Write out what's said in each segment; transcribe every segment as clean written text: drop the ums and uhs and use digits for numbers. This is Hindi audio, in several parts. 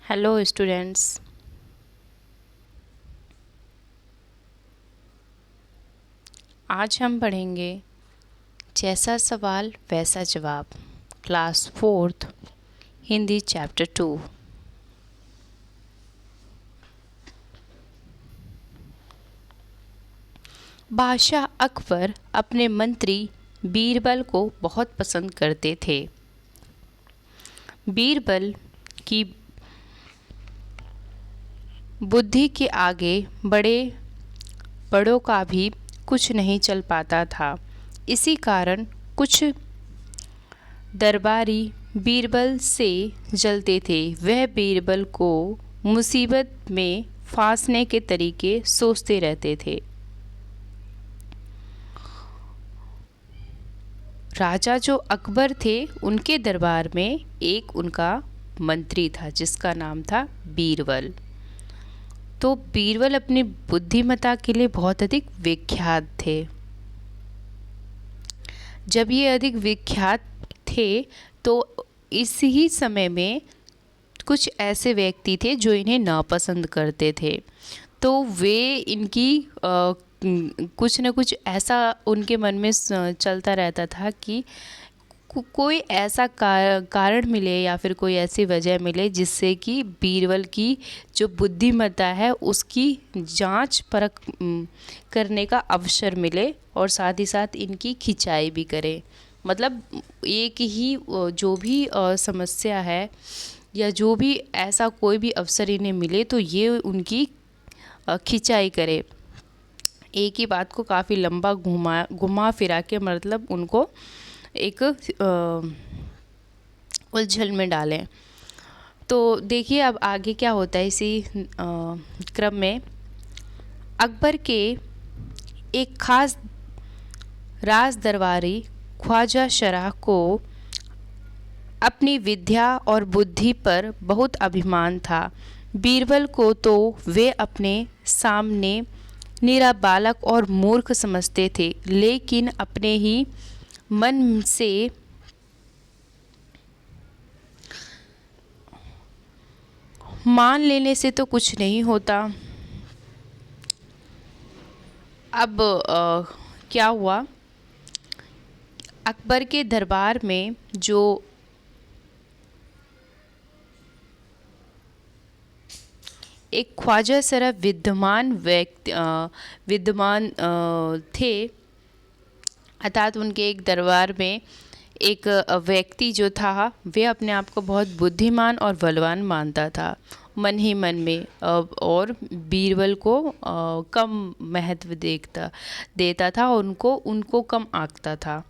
Hello students. आज हम पढ़ेंगे जैसा सवाल वैसा जवाब, क्लास 4th हिंदी चैप्टर 2। बादशाह अकबर अपने मंत्री बीरबल को बहुत पसंद करते थे। बीरबल की बुद्धि के आगे बड़ों का भी कुछ नहीं चल पाता था। इसी कारण कुछ दरबारी बीरबल से जलते थे। वह बीरबल को मुसीबत में फांसने के तरीके सोचते रहते थे। राजा जो अकबर थे, उनके दरबार में एक उनका मंत्री था जिसका नाम था बीरबल। तो बीरबल अपनी बुद्धिमत्ता के लिए बहुत अधिक विख्यात थे। जब ये अधिक विख्यात थे तो इसी समय में कुछ ऐसे व्यक्ति थे जो इन्हें नापसंद करते थे। तो वे इनकी कुछ न कुछ ऐसा उनके मन में चलता रहता था कि कोई ऐसा कारण मिले या फिर कोई ऐसी वजह मिले जिससे कि बीरबल की जो बुद्धिमत्ता है उसकी जांच परख करने का अवसर मिले और साथ ही साथ इनकी खिंचाई भी करे। मतलब एक ही जो भी समस्या है या जो भी ऐसा कोई भी अवसर इन्हें मिले तो ये उनकी खिंचाई करे। एक ही बात को काफ़ी लंबा घुमा फिरा के मतलब उनको एक उलझन में डालें। तो देखिए अब आगे क्या होता है। इसी क्रम में अकबर के एक खास राज दरबारी ख्वाजा शराह को अपनी विद्या और बुद्धि पर बहुत अभिमान था। बीरबल को तो वे अपने सामने निरा बालक और मूर्ख समझते थे, लेकिन अपने ही मन से मान लेने से तो कुछ नहीं होता। अब क्या हुआ, अकबर के दरबार में जो एक ख्वाजा सरा विद्यमान थे, अर्थात उनके एक दरबार में एक व्यक्ति जो था वे अपने आप को बहुत बुद्धिमान और बलवान मानता था मन ही मन में, और बीरबल को कम महत्व देता था, उनको कम आंकता था।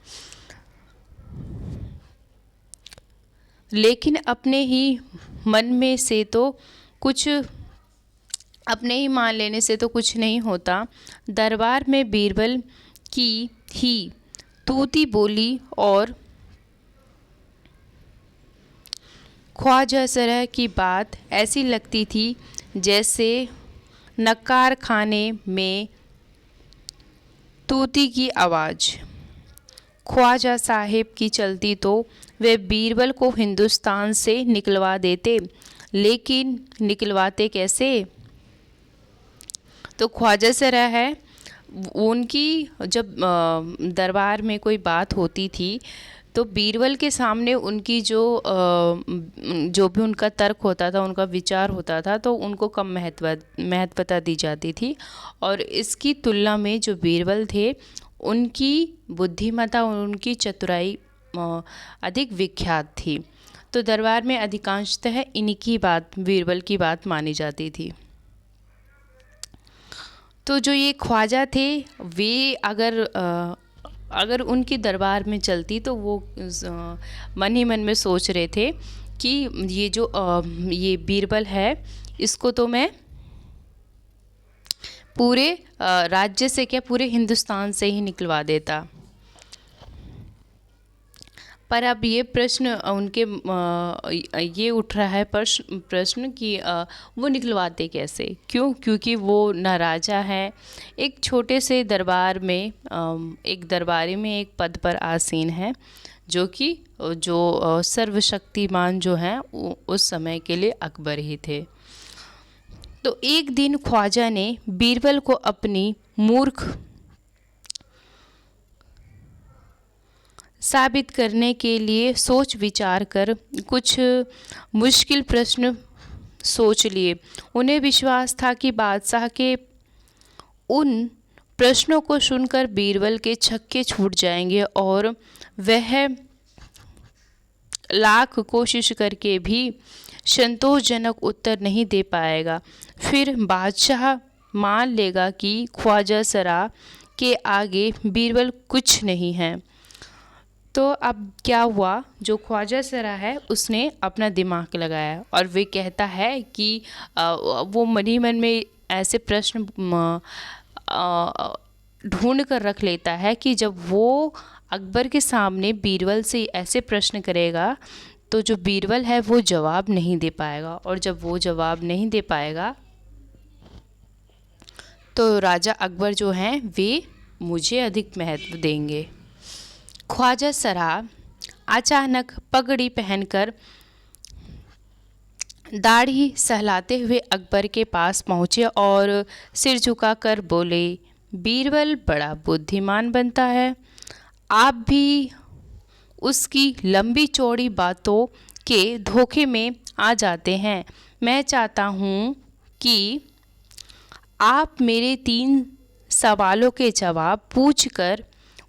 लेकिन अपने ही मन में से तो कुछ अपने ही मान लेने से तो कुछ नहीं होता। दरबार में बीरबल की ही तूती बोली और ख्वाजा सरह की बात ऐसी लगती थी जैसे नक्कार खाने में तूती की आवाज़। ख्वाजा साहिब की चलती तो वे बीरबल को हिंदुस्तान से निकलवा देते, लेकिन निकलवाते कैसे। तो ख्वाजा सरह है उनकी जब दरबार में कोई बात होती थी तो बीरबल के सामने उनकी जो भी उनका तर्क होता था, उनका विचार होता था, तो उनको कम महत्वता दी जाती थी। और इसकी तुलना में जो बीरबल थे उनकी बुद्धिमत्ता और उनकी चतुराई अधिक विख्यात थी। तो दरबार में अधिकांशतः इनकी बात, बीरबल की बात मानी जाती थी। तो जो ये ख्वाजा थे वे अगर उनकी दरबार में चलती तो वो मन ही मन में सोच रहे थे कि ये बीरबल है, इसको तो मैं पूरे राज्य से क्या पूरे हिंदुस्तान से ही निकलवा देता। पर अब ये प्रश्न उनके ये उठ रहा है प्रश्न कि वो निकलवाते कैसे, क्यों? क्योंकि वो न राजा है, एक छोटे से दरबार में एक दरबारी में एक पद पर आसीन है जो कि सर्वशक्तिमान जो हैं उस समय के लिए अकबर ही थे। तो एक दिन ख्वाजा ने बीरबल को अपनी मूर्ख साबित करने के लिए सोच विचार कर कुछ मुश्किल प्रश्न सोच लिए। उन्हें विश्वास था कि बादशाह के उन प्रश्नों को सुनकर बीरबल के छक्के छूट जाएंगे और वह लाख कोशिश करके भी संतोषजनक उत्तर नहीं दे पाएगा। फिर बादशाह मान लेगा कि ख्वाजा सरा के आगे बीरबल कुछ नहीं है। तो अब क्या हुआ, जो ख्वाजा सरा है उसने अपना दिमाग लगाया और वे कहता है कि वो मन ही मन में ऐसे प्रश्न ढूंढ कर रख लेता है कि जब वो अकबर के सामने बीरबल से ऐसे प्रश्न करेगा तो जो बीरबल है वो जवाब नहीं दे पाएगा, और जब वो जवाब नहीं दे पाएगा तो राजा अकबर जो हैं वे मुझे अधिक महत्व देंगे। ख्वाजा सरा अचानक पगड़ी पहनकर दाढ़ी सहलाते हुए अकबर के पास पहुँचे और सिर झुकाकर बोले, बीरबल बड़ा बुद्धिमान बनता है, आप भी उसकी लंबी चौड़ी बातों के धोखे में आ जाते हैं। मैं चाहता हूँ कि आप मेरे 3 सवालों के जवाब पूछकर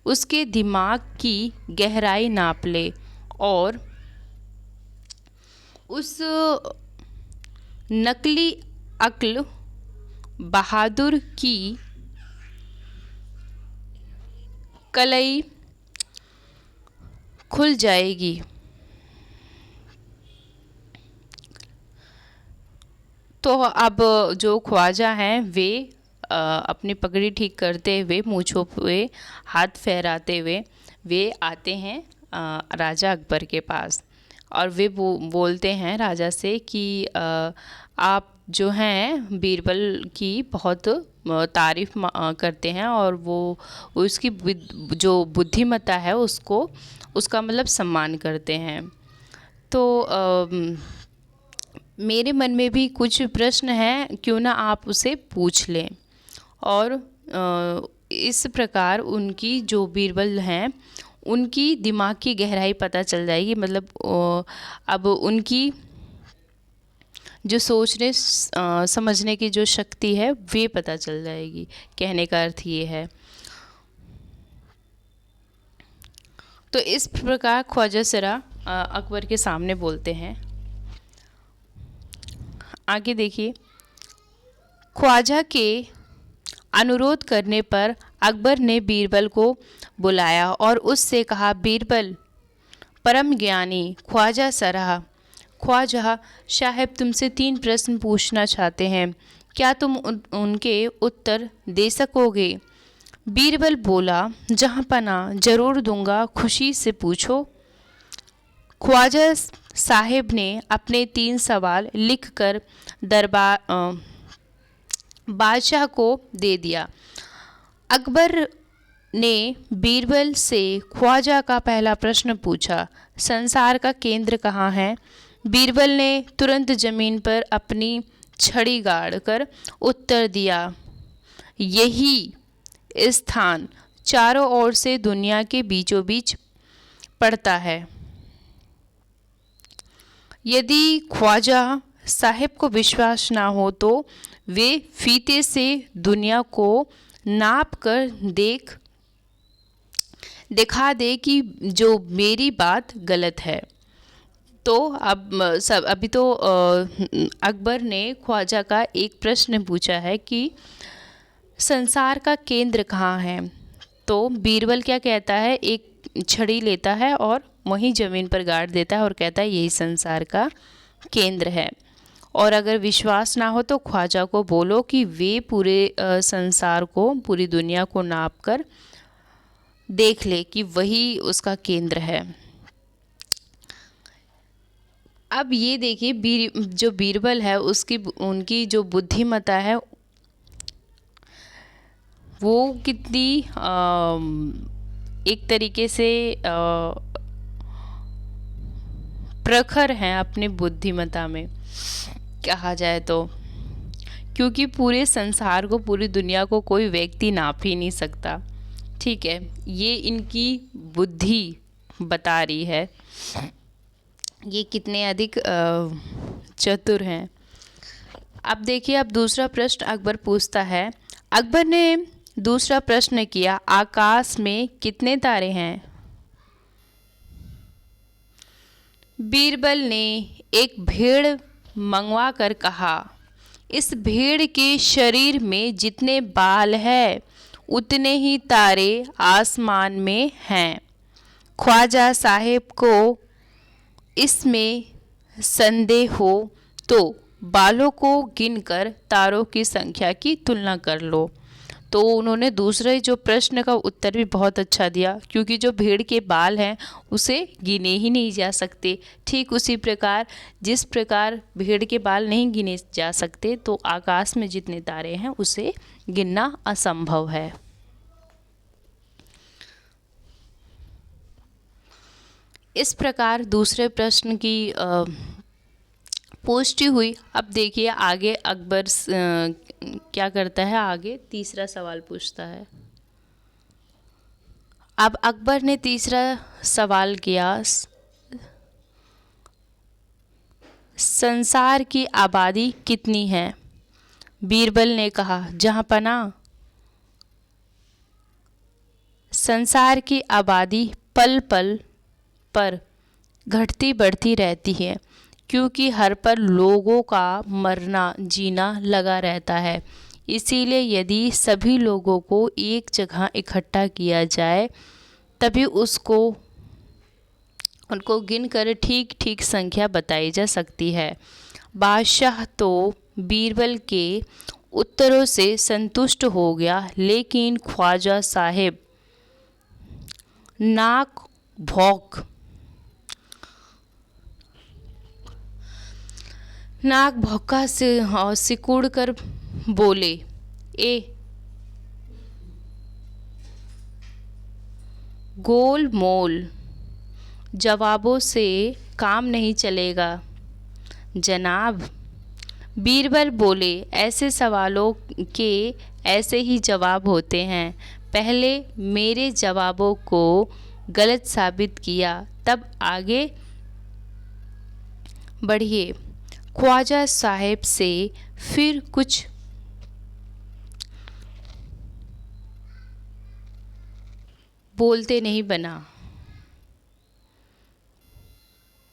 उसके दिमाग की गहराई नाप ले और उस नकली अक्ल बहादुर की कलई खुल जाएगी। तो अब जो ख्वाजा हैं वे अपनी पगड़ी ठीक करते हुए, मूँछों पे हाथ फहराते हुए वे आते हैं राजा अकबर के पास और वे बोलते हैं राजा से कि आप जो हैं बीरबल की बहुत तारीफ़ करते हैं और वो उसकी जो बुद्धिमत्ता है उसका मतलब सम्मान करते हैं। तो मेरे मन में भी कुछ प्रश्न हैं, क्यों ना आप उसे पूछ लें। और इस प्रकार उनकी जो बीरबल हैं उनकी दिमाग की गहराई पता चल जाएगी, मतलब अब उनकी जो सोचने समझने की जो शक्ति है वे पता चल जाएगी। कहने का अर्थ ये है। तो इस प्रकार ख्वाजा सरा अकबर के सामने बोलते हैं। आगे देखिए, ख्वाजा के अनुरोध करने पर अकबर ने बीरबल को बुलाया और उससे कहा, बीरबल परम ज्ञानी ख्वाजा सरा, ख्वाजा साहब तुमसे 3 प्रश्न पूछना चाहते हैं, क्या तुम उनके उत्तर दे सकोगे? बीरबल बोला, जहाँ पना जरूर दूंगा, खुशी से पूछो। ख्वाजा साहिब ने अपने 3 सवाल लिखकर बादशाह को दे दिया। अकबर ने बीरबल से ख्वाजा का पहला प्रश्न पूछा, संसार का केंद्र कहाँ है? बीरबल ने तुरंत जमीन पर अपनी छड़ी गाड़कर उत्तर दिया, यही स्थान चारों ओर से दुनिया के बीचों बीच पड़ता है। यदि ख्वाजा साहिब को विश्वास ना हो तो वे फीते से दुनिया को नाप कर दिखा दे कि जो मेरी बात गलत है। तो अभी तो अकबर ने ख्वाजा का एक प्रश्न पूछा है कि संसार का केंद्र कहाँ है। तो बीरबल क्या कहता है, एक छड़ी लेता है और वहीं ज़मीन पर गाड़ देता है और कहता है यही संसार का केंद्र है। और अगर विश्वास ना हो तो ख्वाजा को बोलो कि वे पूरे संसार को, पूरी दुनिया को नाप कर देख ले कि वही उसका केंद्र है। अब ये देखिए जो बीरबल है उनकी जो बुद्धिमत्ता है वो कितनी एक तरीके से प्रखर हैं अपनी बुद्धिमत्ता में, कहा जाए तो, क्योंकि पूरे संसार को, पूरी दुनिया को कोई व्यक्ति नाप ही नहीं सकता। ठीक है, ये इनकी बुद्धि बता रही है ये कितने अधिक चतुर हैं। अब देखिए, अब दूसरा प्रश्न अकबर पूछता है। अकबर ने दूसरा प्रश्न किया, आकाश में कितने तारे हैं? बीरबल ने एक भेड़ मंगवा कर कहा, इस भेड़ के शरीर में जितने बाल हैं उतने ही तारे आसमान में हैं। ख्वाजा साहेब को इसमें संदेह हो तो बालों को गिनकर तारों की संख्या की तुलना कर लो। तो उन्होंने दूसरे जो प्रश्न का उत्तर भी बहुत अच्छा दिया, क्योंकि जो भेड़ के बाल हैं उसे गिने ही नहीं जा सकते। ठीक उसी प्रकार जिस प्रकार भेड़ के बाल नहीं गिने जा सकते, तो आकाश में जितने तारे हैं उसे गिनना असंभव है। इस प्रकार दूसरे प्रश्न की पुष्टि हुई। अब देखिए आगे अकबर क्या करता है, आगे तीसरा सवाल पूछता है। अब अकबर ने तीसरा सवाल किया, संसार की आबादी कितनी है? बीरबल ने कहा, जहाँपनाह, संसार की आबादी पल पल पर घटती बढ़ती रहती है, क्योंकि हर पल लोगों का मरना जीना लगा रहता है। इसीलिए यदि सभी लोगों को एक जगह इकट्ठा किया जाए तभी उनको गिनकर ठीक ठीक संख्या बताई जा सकती है। बादशाह तो बीरबल के उत्तरों से संतुष्ट हो गया, लेकिन ख्वाजा साहेब नाक भौंका से सिकुड़ कर बोले, गोलमोल जवाबों से काम नहीं चलेगा जनाब। बीरबल बोले, ऐसे सवालों के ऐसे ही जवाब होते हैं। पहले मेरे जवाबों को गलत साबित किया, तब आगे बढ़िए। ख्वाजा साहेब से फिर कुछ बोलते नहीं बना।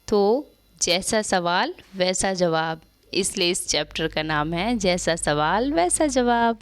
तो जैसा सवाल वैसा जवाब, इसलिए इस चैप्टर का नाम है जैसा सवाल वैसा जवाब।